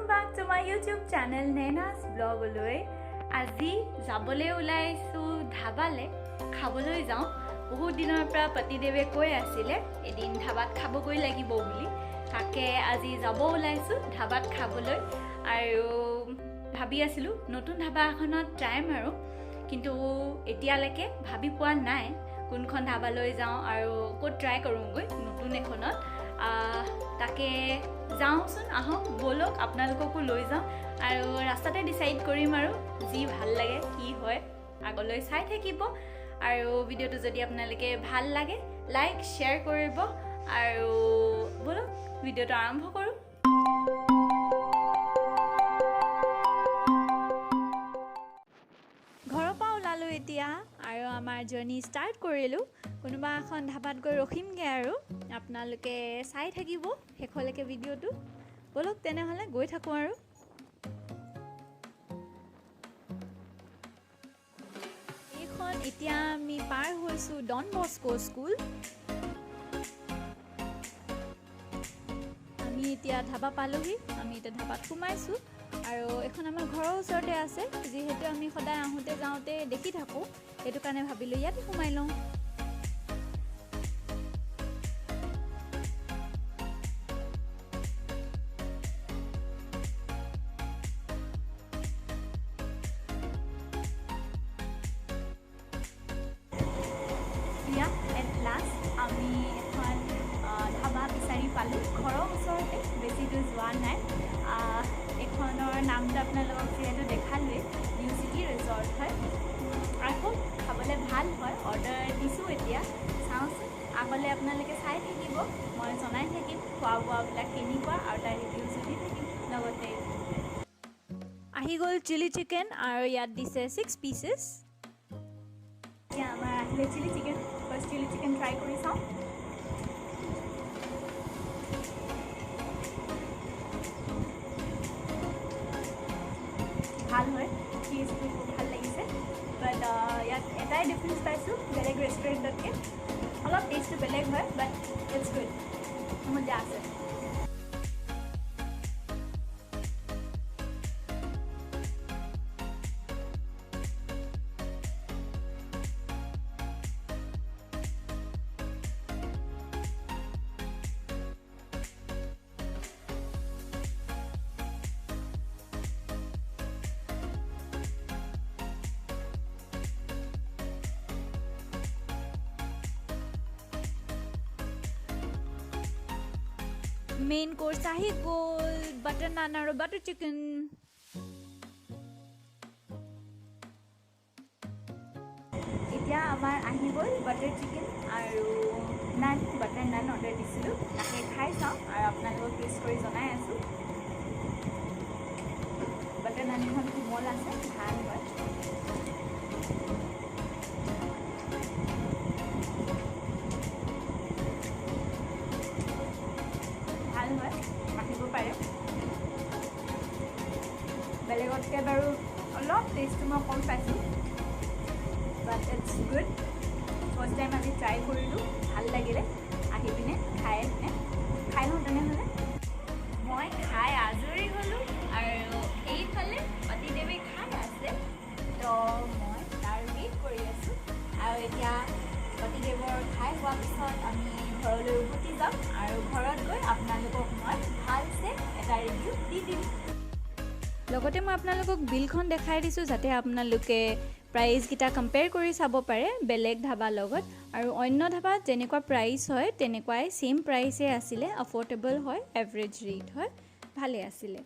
Welcome back to my YouTube channel Nena's Vlog লৈ আজি যাবলৈ ওলাইছো ধাবালে খাবলৈ যাওঁ বহুত দিনৰ পৰা পতিদেৱে কৈ আছিল এদিন ধাবাত খাবগৈ লাগিব বুলি তাকে আজি যাব ওলাইছো ধাবাত খাবলৈ আৰু ভাবি আছিলো নতুন ধাবা এখনত ট্ৰাই মাৰো কিন্তু এতিয়ালৈকে ভাবি পোৱা নাই কোনখন ধাবালৈ যাওঁ আৰু ক'ত ট্ৰাই কৰোঁগৈ নতুন এখনত তাকে যাওঁচোন আহক বলক আপোনালোককো লৈ যাওঁ আৰু ৰাস্তাতে ডিসাইড কৰিম আৰু যি ভাল লাগে কি হয় আগলৈ চাই থাকিব আৰু ভিডিওটো যদি আপোনালোকে ভাল লাগে লাইক শেয়াৰ কৰিব আৰু বলক ভিডিওটো আৰম্ভ কৰোঁ ঘৰৰ পৰা ওলালো এতিয়া আৰু আমাৰ জাৰ্নি ষ্টাৰ্ট কৰিলোঁ কোনোবা এখন ধাবাত গৈ ৰখিমগৈ আৰু আপোনালোকে চাই থাকিব শেষলৈকে ভিডিওটো বলক তেনেহ'লে গৈ থাকোঁ আৰু এইখন এতিয়া আমি পাৰ হৈছোঁ ডন বস্কো স্কুল আমি এতিয়া ধাবা পালোহি আমি এতিয়া ধাবাত সোমাইছোঁ আৰু এখন আমাৰ ঘৰৰ ওচৰতে আছে যিহেতু আমি সদায় আহোঁতে যাওঁতে দেখি থাকোঁ সেইটো কাৰণে ভাবিলোঁ ইয়াতে সোমাই লওঁ এট লাষ্ট আমি এখন ধাবা বিচাৰি পালোঁ ঘৰৰ ওচৰতে বেছি দূৰ যোৱা নাই এইখনৰ নামটো আপোনালোকক যিহেতু দেখালোৱে নিউ চিটি ৰিজৰ্ট হয় আকৌ খাবলৈ ভাল হয় অৰ্ডাৰ দিছোঁ এতিয়া চাওঁচোন আগলৈ আপোনালোকে চাই থাকিব মই জনাই থাকিম খোৱা বোৱাবিলাক কেনেকুৱা আৰু তাৰ ৰিভিউজো দি থাকিম লগতে আহি গ'ল চিলি চিকেন আৰু ইয়াত দিছে 6 পিচেছ এতিয়া আমাৰ আহিলে chilli chicken first chilli chicken try কৰি চাওঁ ভাল হয় টেষ্টটো খুব ভাল লাগিছে বাট ইয়াত এটাই ডিফাৰেঞ্চ পাইছোঁ বেলেগ ৰেষ্টুৰেণ্টতকৈ অলপ টেষ্টটো বেলেগ হয় বাট ইটছ গুড মজা আছে মেইন কোৰ্স আহি গ'ল বাটাৰ নান আৰু বাটাৰ চিকেন এতিয়া আমাৰ আহি গ'ল বাটাৰ চিকেন আৰু নান বাটাৰ নান অৰ্ডাৰ দিছিলোঁ তাকে খাই চাওঁ আৰু আপোনালোকক টেষ্ট কৰি জনাই আছোঁ বাটাৰ নানখন কোমল আছে ভাল হয় ভাল হয় আহিব পাৰে বেলেগতকৈ বাৰু অলপ টেষ্টটো মই কম পাইছোঁ but it's good first time আমি ট্ৰাই কৰিলোঁ ভাল লাগিলে আহি পিনে খাই লওঁ তেনেহ'লে মই খাই আজৰি হ'লোঁ আৰু এইফালে পতিদেৱে খাই আছে তো মই তাৰ ৱেইট কৰি আছোঁ আৰু এতিয়া পতিদেৱৰ খাই হোৱাৰ পিছত আমি ঘৰলৈ উভতি যাম আৰু ঘৰত গৈ আপোনালোকক মই ভালছে এটা ৰিভিউ দি দিম লগতে মই আপোনালোকক বিলখন দেখাই দিছোঁ যাতে আপোনালোকে প্ৰাইচকেইটা কম্পেয়াৰ কৰি চাব পাৰে বেলেগ ধাবাৰ লগত আৰু অন্য ধাবাত যেনেকুৱা প্ৰাইচ হয় তেনেকুৱাই ছেইম প্ৰাইচে আছিলে এফৰ্ডেবল হয় এভাৰেজ ৰেট হয় ভালে আছিলে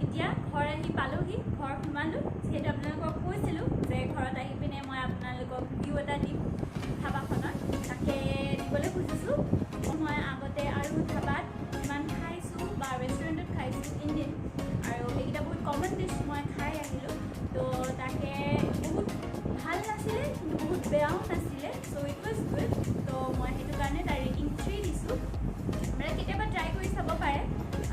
এতিয়া ঘৰ আহি পালোহি ঘৰ সোমালোঁ যিহেতু আপোনালোকক কৈছিলোঁ যে ঘৰত আহি পিনে মই আপোনালোকক ভিউ এটা দিম ধাবাখনৰ তাকে দিবলৈ খুজিছোঁ মই আগতে আৰু ধাবাত যিমান খাইছোঁ বা ৰেষ্টুৰেণ্টত খাইছোঁ ইণ্ডিয়ান আৰু সেইকেইটা বহুত কমন ডিছ মই খাই আহিলোঁ তো তাকে বহুত ভাল নাছিলে কিন্তু বহুত বেয়াও নাছিলে চ' ইট ৱাজ গুড তো মই সেইটো কাৰণে তাৰ ৰেটিং 3 দিছোঁ মানে কেতিয়াবা ট্ৰাই কৰি চাব পাৰে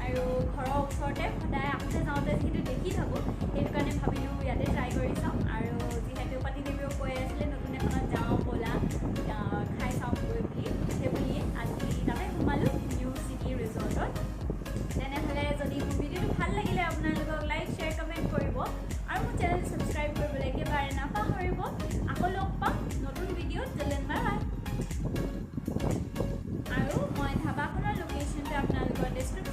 আৰু ঘৰৰ ওচৰতে সদায় আহোঁতে যাওঁতে যিহেতু দেখি থাকোঁ সেইটো কাৰণে ভাবিলোঁ ইয়াতে ট্ৰাই কৰি চাওঁ আৰু যিহেতু পতিদেৱেও কৈ আছিলে নতুন এখনত যাওঁ ব'লা খাই চাওঁ গৈ বুলি সেই বুলিয়ে আজি তাতে সোমালোঁ নিউ চিটি ৰিজৰ্টত তেনেহ'লে যদি ভিডিঅ'টো ডেছক্ৰিপশ্যন